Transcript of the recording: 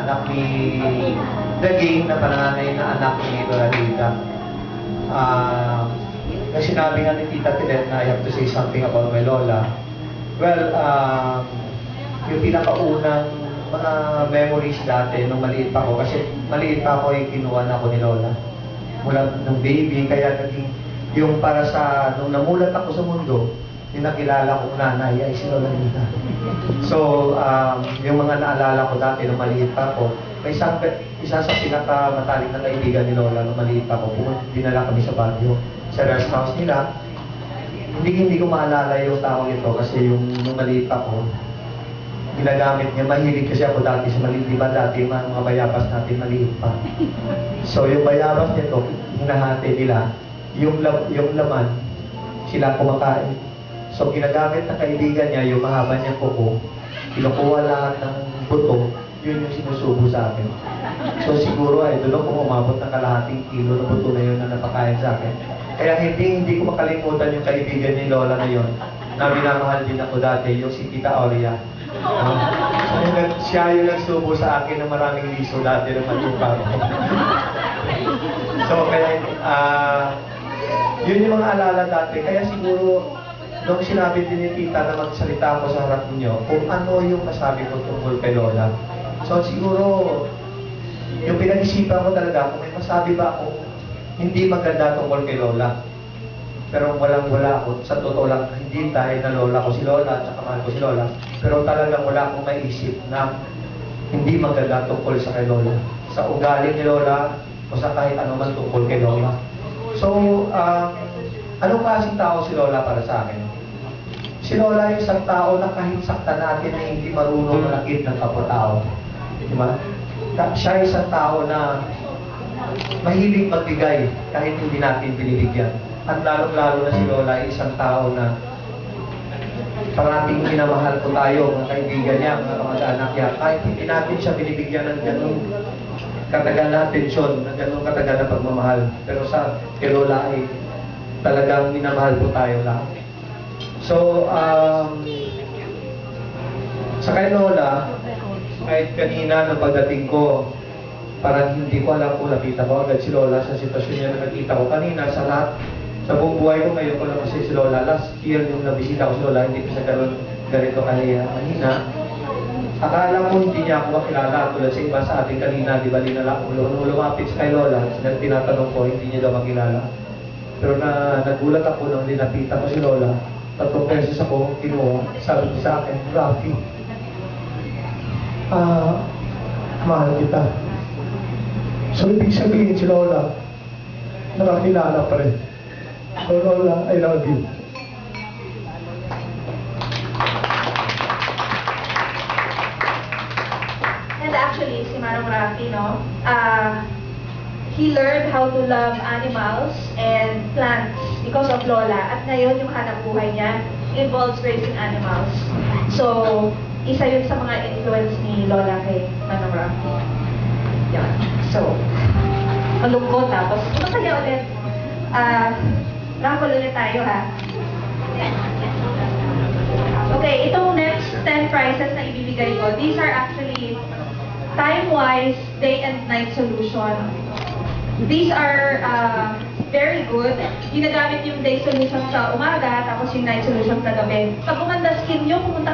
anak ni Daging, na panganay na anak ni Lola Rita. Na sinabi nga ni Tita Tilet na I have to say something about my Lola. Well, yung pinakaunang mga memories dati nung maliit pa ako, kasi maliit pa ako ay kinuha na ako ni Lola. Mula nung baby, kaya naging yung para sa, nung namulat ako sa mundo, yung nakilala kong nanay ay si Lola Rita. So, yung mga naalala ko dati nung maliit pa ako, may isa sa pinakamatalik na kaibigan ni Lola nung maliit pa ako, dinala kami sa Baguio, sa rest house nila. Hindi ko maalala yung tao ito kasi nung maliit pa ako, ginagamit niya. Mahilig kasi ako dati sa maliit. Diba dati mga bayabas natin maliit pa. So yung bayabas nito, hinahati nila. Yung laman, sila kumakain. So ginagamit ng kaibigan niya, yung mahaba niyang kuko, kinukuha lahat ng buto, yun yung sinusubo sa akin. So siguro ay doon kung umabot ng kalahating kilo ng buto na yun na napakain sa akin. Kaya hindi ko makalimutan yung kaibigan ni Lola na yun, na minamahal din ako dati, yung si Tita Aurea. Siya yung nagsubo sa akin ng maraming liso dati ng matupa. So kaya, yun yung mga alala dati. Kaya siguro, nung sinabi din ni Tita na magsalita ako sa harap ninyo, kung ano yung masabi ko tungkol kay Lola. So siguro, yung pinag-isipan ko talaga, kung may masabi ba ako hindi maganda tungkol kay Lola. Pero wala ako. Sa totoo lang, hindi dahil na Lola ko si Lola at saka mahal ko si Lola. Pero talagang wala akong maisip na hindi maganda tungkol sa kay Lola. Sa ugali ni Lola o sa kahit ano man tungkol kay Lola. So, anong klaseng tao si Lola para sa akin? Si Lola yung isang tao na kahit sakta natin na hindi marunong malakit ng kapwa-tao. Diba? Siya yung isang tao na mahilig magbigay kahit hindi natin binibigyan. At lalong-lalo na si Lola ay isang tao na parating minamahal ko tayo, mga kaibigan niya, mga kamag-anak niya, kahit hindi natin siya binibigyan ng ganung katagal na atensyon, ng ganung katagal na pagmamahal. Pero sa kay Lola ay talagang minamahal ko tayo lahat. So, sa kay Lola, kahit kanina ng pagdating ko, parang hindi ko alam kung nakita ko agad si Lola sa sitwasyon niya na nakita ko kanina sa lahat. Sa buong buhay ko ngayon ko lang kasi si Lola. Last year yung nabisita ko si Lola, hindi ko sa ganito kanina. Akala ko hindi niya ako makilala tulad sa iba sa ating kanina, di ba nung lumapit sa kay Lola, tinatanong ko, hindi niya daw makilala. Pero nagulat ako nung linapitan ko si Lola, 3 pesos ako kinuha, sabi niya sa akin, Rafi, mahal kita. So, ibig sabihin si Lola, nakakilala pa rin. So, Lola, I love you. And actually, si Manong Rafi, no? He learned how to love animals and plants because of Lola. At ngayon, yung hanap buhay niya involves raising animals. So, isa yun sa mga influence ni Lola kay Manong Rafi. Yan. So, malungkot tapos masaya ulit. Raffle ulit tayo ha. Okay, itong next 10 prizes na ibibigay ko, these are actually time-wise, day and night solution. These are very good. Ginagamit yung day solution sa umaga, tapos yung night solution sa gabi. Pag umanda skin nyo, pumunta